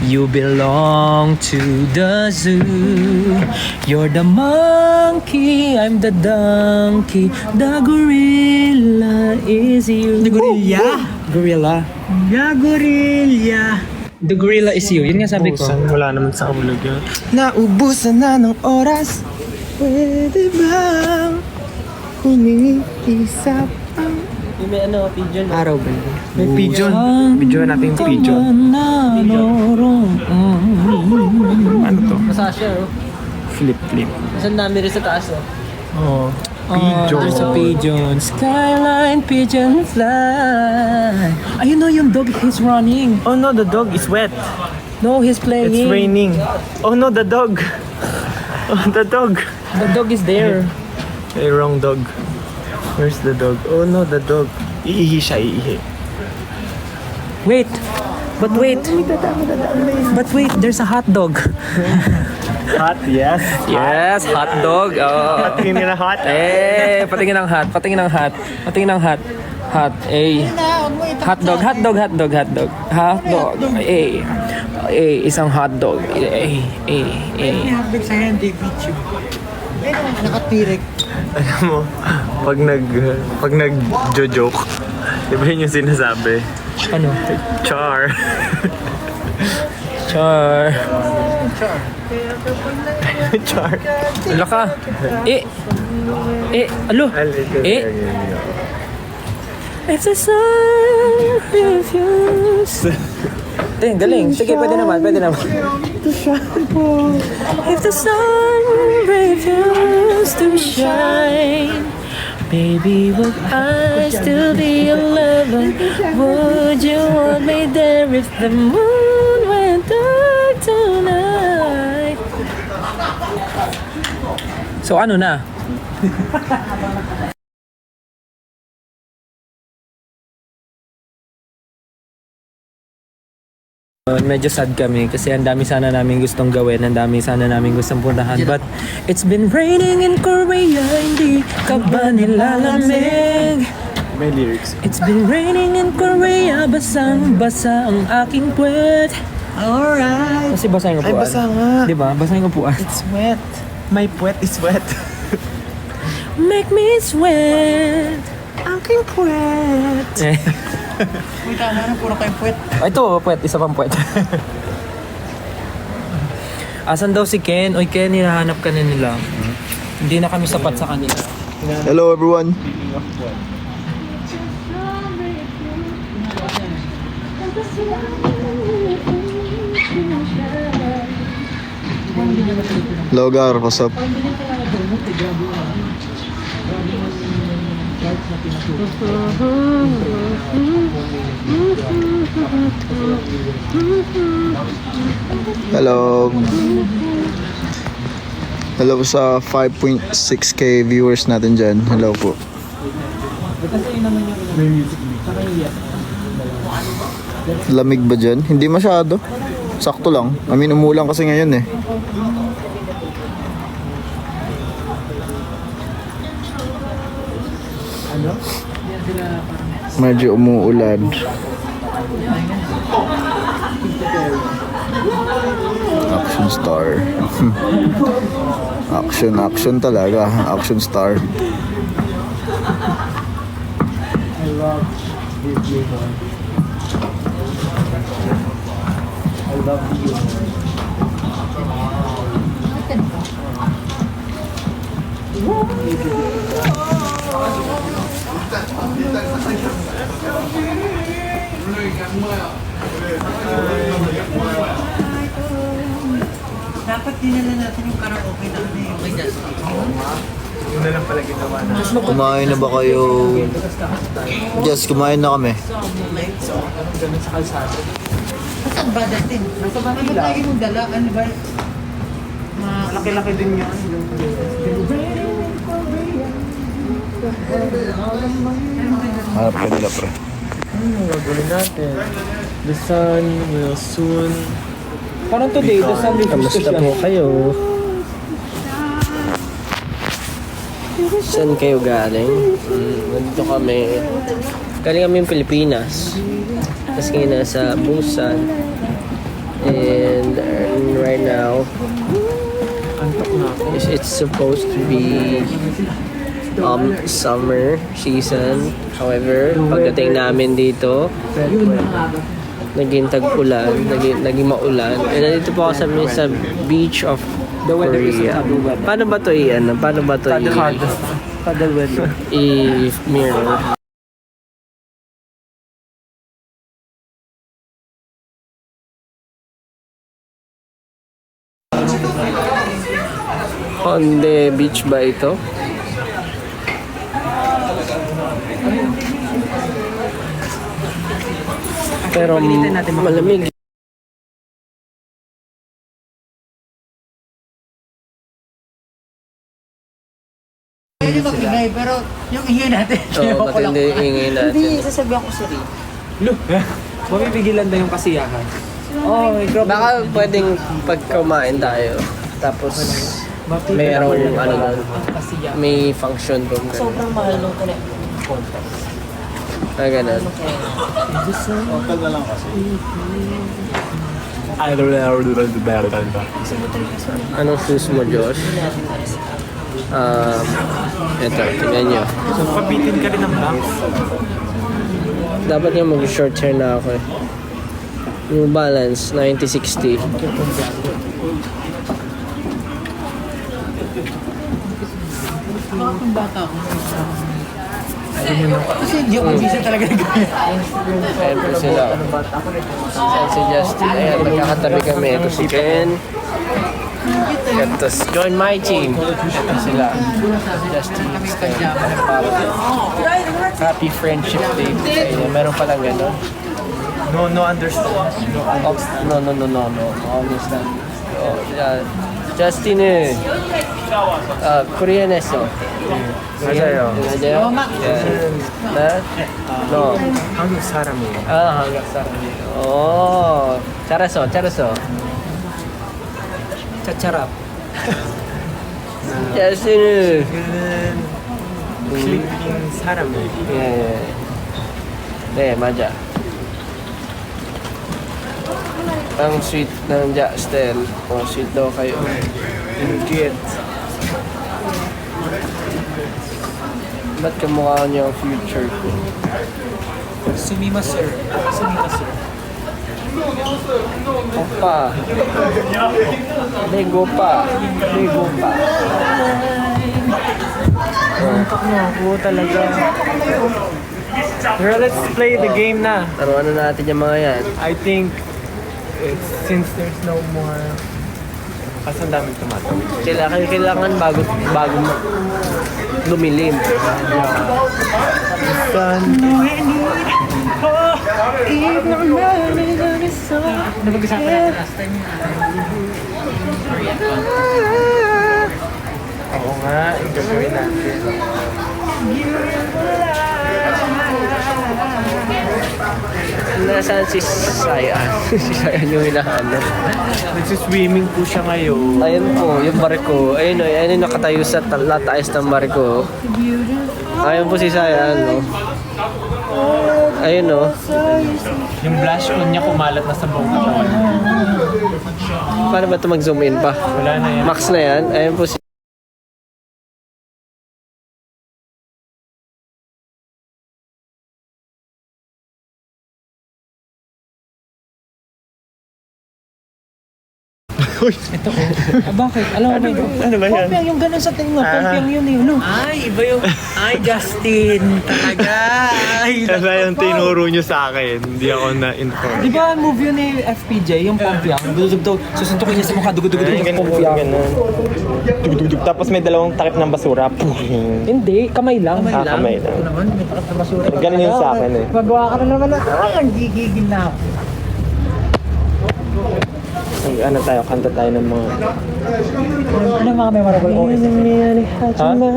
You belong to the zoo. You're the monkey, I'm the donkey. The gorilla is you. The gorilla? Gorilla. Yeah, gorilla. The gorilla is you. Yun nga sabi ko. Wala naman sa kabulog yun. Naubusan na ng oras. Pwede bang humingi isa pang May ano, pigeon. araw ba yun? May pigeon. Video natin yung pigeon. Ano to? Masa siya, oh. Flip. Nasaan namin rin sa taas, oh. Oh. Pigeon. There's a pigeon. Skyline pigeon fly. Ayun, no, yung dog, he's running. Oh no, the dog is wet. No, he's playing. It's raining. Oh no, the dog. Oh, the dog. The dog is there. Hey, wrong dog. Where's the dog? Oh no, the dog. Iihi siya, iihi. Wait. But wait. There's a hot dog. Hot, yes. Yes, hot dog. Oh. Patingin na hot. Eh, patingin ng hot. Hot. Eh. Hot dog. Eh. Isang hot dog. Eh. Hotdog sa hindi picture. Nakatirik. Alam mo, pag nag-joke, di ba yun yung sinasabi? Ano? Char. Char. Char. Wala ka. Alo. If the sun refuses. Galing. Sige, pwede naman. If the sun refuses to shine, baby, would I still be your lover? Would you want me there if the moon went dark tonight? So ano na? Medyo sad kami kasi ang dami sana namin gustong gawin, ang dami sana namin gustong puntahan. But it's been raining in Korea, hindi ka ba nilalamig? May lyrics. It's been raining in Korea, basang-basa ang aking puwet. Alright. Kasi basa yung Ay, upuan. basa nga. Diba? Basa yung upuan. It's wet. My puwet is wet. Make me sweat. Aking puwet. Eh. Uy, tama na. Puro kayo puwet. Ito, puwet. Isa pang puwet. Asan daw si Ken? Oy, Ken, hinahanap ka na nila. Hindi na kami sapat sa kanila. Hello everyone. Logar, what's up? Hello. Hello sa 5.6k viewers natin dyan. Hello po. Lamig ba dyan? Hindi masyado. Sakto lang. I mean, umulan kasi ngayon eh. Medyo umuulan. Action star. Action talaga. Action star. Dapat dinala natin yung karaoke na ano yung kay Justin. Yun na lang pala ginawa na. Kumain na ba kayo? Yes, kumain na kami. Saan ba datin? Nasa Manila. Ano lagi mong dala? Ano ba? Malaki-laki din yun. Hanap ka nila, pre. Ano gagawin natin? The sun will soon... Parang today, the sun refused to Kamusta po shine. kayo? Saan kayo galing? Nandito kami. Galing kami yung Pilipinas. Tapos ngayon nasa Busan. And right now, it's supposed to be summer season. However, pagdating namin dito, naging tag-ulan, naging maulan. And nandito po ako sa beach of Korea. Paano ba to i-mirror? Honda Beach ba ito? Pero malamig. Hindi makingay, pero yung ingay natin. Oo, matindi yung ingay natin. Hindi, sasabihan ko si Rick. Mapipigilan na yung kasiyahan. Oh, may grabe. Baka pwedeng pagkumain tayo. Tapos mayroong ano doon, may function doon. Sobrang mahal nung connect. Ganun. Hotel na lang kasi. Anong shoes mo, Josh? Ito, tingnan nyo. So, pabitin ka rin ng banks. Dapat nga mag-short hair na ako eh. New Balance 9060. Bakit bata ako? Kasi hindi ako mag-isa talaga nagkaya. Ayan po sila. Ayan si Justin. Ayan, magkakatabi kami. Ito si Ken. Ito, join my team. Ito sila. Justin. Happy Friendship Day. Ayan, meron palang gano'n. No, understand. No. Understand. Oh, yeah. Justin eh. Korean에서. 맞아요. 맞아요? 네? No. 한국 사람이에요. 한국 사람이에요. 오, 잘했어. 차차랍. justin은 그는 필리핀 사람이에요. 예. 네, 맞아. Ang sweet ng Justin. Oh, sweet daw kayo. Cute. Ba't kamukha niyo ang future ko? Sumimasu. Opa. Lego pa. Ako talaga. Girl, let's play the game na. Taruan na natin yung mga yan. I think since there's no more kasi ang daming tumatawid. Kailangan bago lumilim. Napag-usapan natin last time. Oo nga, yung gagawin natin. Nasaan si Sayan? Si Sayan yung hinahanap. Nagsiswimming po siya ngayon. Ayun po, yung barko. Ayun yung nakatayo sa lataas ng barko. Ayun po si Sayan, no? Ayun, no? Yung blush on niya kumalat na sa buong katawan. Paano ba ito mag-zoom in pa? Wala na yan. Max na yan. Ayun po si... Bakit? Alam mo ba yun? Ano ba yan? Pompiang, yung ganun sa tingin mo. Pompiang yun eh. No? Ay, iba yung... Ay, Justin! Talaga! Ay, Kasi yung tinuro nyo sa akin, hindi ako na-inform. Di ba move yun ni FPJ, yung Pompiang? Dudugtog, susuntukin niya sa mukha, dugudugudug yung Pompiang. Dugdugdug. Tapos may dalawang takip ng basura. Hindi, kamay lang. Kamay lang. Ito naman, may takap na basura. Ganun yun sa akin eh. Magawa ka na naman na, ay, ang gigigil na ako. Ano tayo, kanta tayo ng mga... Ano mga memorable OS? Ha? Mga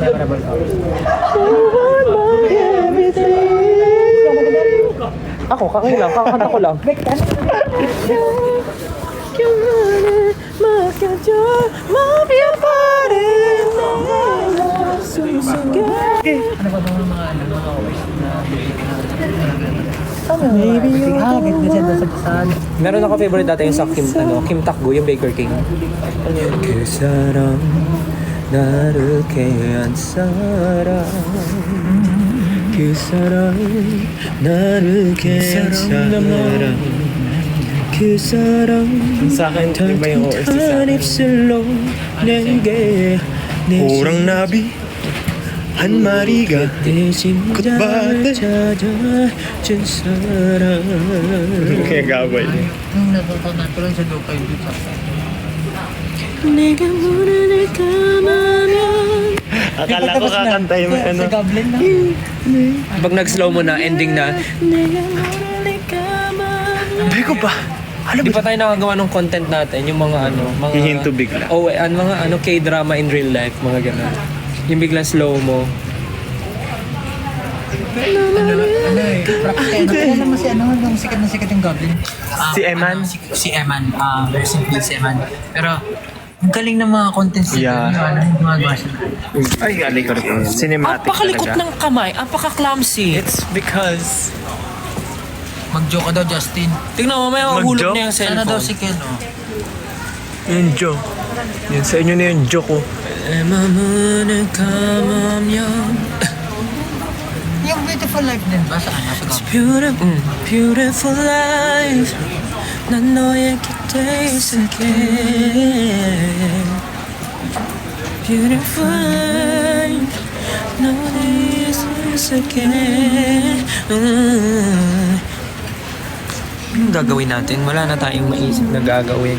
memorable OS. Ako, kakailang, kakanta ko lang. Ano ba mga OS na Hagit na siya doon sa pasahan. Meron ako favorite dati yung sa Kim Takgo, yung Baker King. 그 사람 나를 깨한 사람 그 사람 나를 깨한 사람 그 사람 Sa akin, iba yung OST sa 단 akin. 입술로 내게 Orang nabi, 한 마리가 내 심장을 찾아준 사람 kaya gabay. Nung natutunan ko lang siya doon kayo dito. 내가 문을 감으면 Akala ko kakantayin mo ano. Sa Goblin na. pag nag-slow mo na, ending na. Hindi ko ba? Di pa tayo nakagawa ng content natin, yung mga ano, mga... Hihinto bigla. Oh, mga ano, K-drama in real life, mga ganun. Yung biglang slow mo. Kaya naman si ano, nung sikat na sikat yung Goblin. Si Eman? Si Eman, version si Eman. Pero, ang galing ng mga contents Yeah. yung gumagawa siya. Ay, alay ko rin. Cinematic Apakalikot talaga. ng kamay, apaka-clumsy. It's because... Mag-joke ka daw, Justin. Tingnan mo, may mahulog Mag-joke? na yung Sana daw cellphone. si Ken, oh. Yung joke. Yan sa inyo na yung joke ko. 내 맘을 감으면 Yung Beautiful Life din ba? Saan? Sa Goblin? beautiful, beautiful life 난 너의 곁에 있을게 Beautiful life 너의 있을게 Anong gagawin natin? Wala na tayong maisip na gagawin.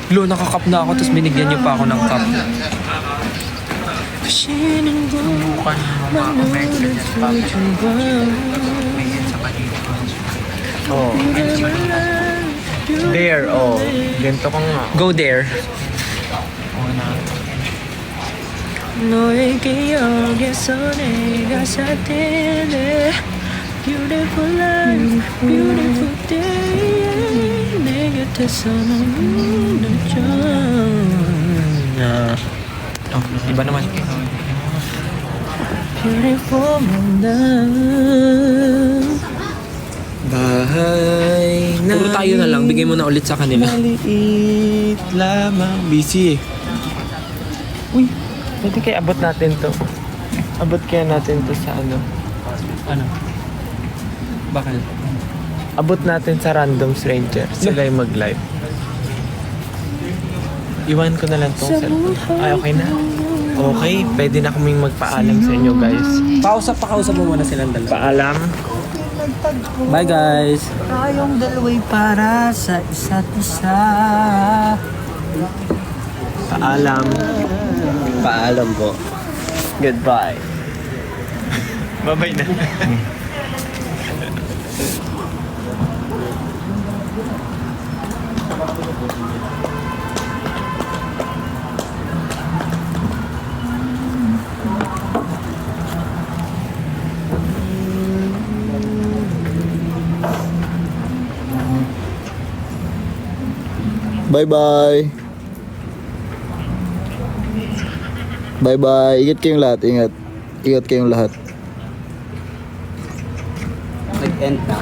Lo, nakakap na ako tapos binigyan niyo pa ako ng cup. Subukan mo mga commercial yan. May yan sa kanila. Oh. There, oh. Ganito ko nga. Go there. 너에게 여기서 내가 살 때네 Beautiful life, beautiful day 내 곁에서 너무 늦죠 iba naman Beautiful love Bahay na Puro tayo na lang, bigay mo na ulit sa kanila maliit lamang. Busy eh. Uy, pwede kaya abot natin to. Abot kaya natin to sa ano. Ano? Bakal? Abot natin sa random stranger. Sila yung mag-live. Iwan ko na lang tong cellphone. Ay, okay na. Okay, pwede na kaming magpaalam sa inyo guys. Pakausap mo muna silang dalawa. Paalam. Bye guys! Tayong dalawa'y para sa isa't isa. Paalam. Paalam po. Goodbye. Bye-bye na. Bye-bye. Bye-bye. Ingat kayong lahat. Ingat. Ingat kayong lahat. Nag-end na.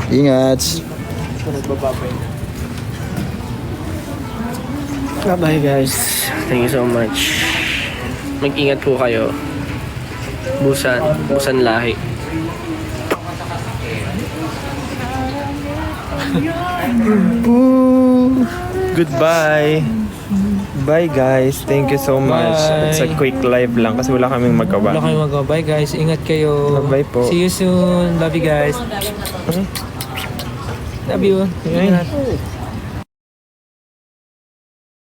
Ingat. Bye guys. Thank you so much. Mag-ingat po kayo. Busan lahi. Goodbye. Bye guys. Thank you so much. Bye. It's a quick live lang kasi wala kaming magawa. Wala kayong magawa. Bye guys. Ingat kayo. Bye po. See you soon. Love you guys. Love you. Ay. Ingat.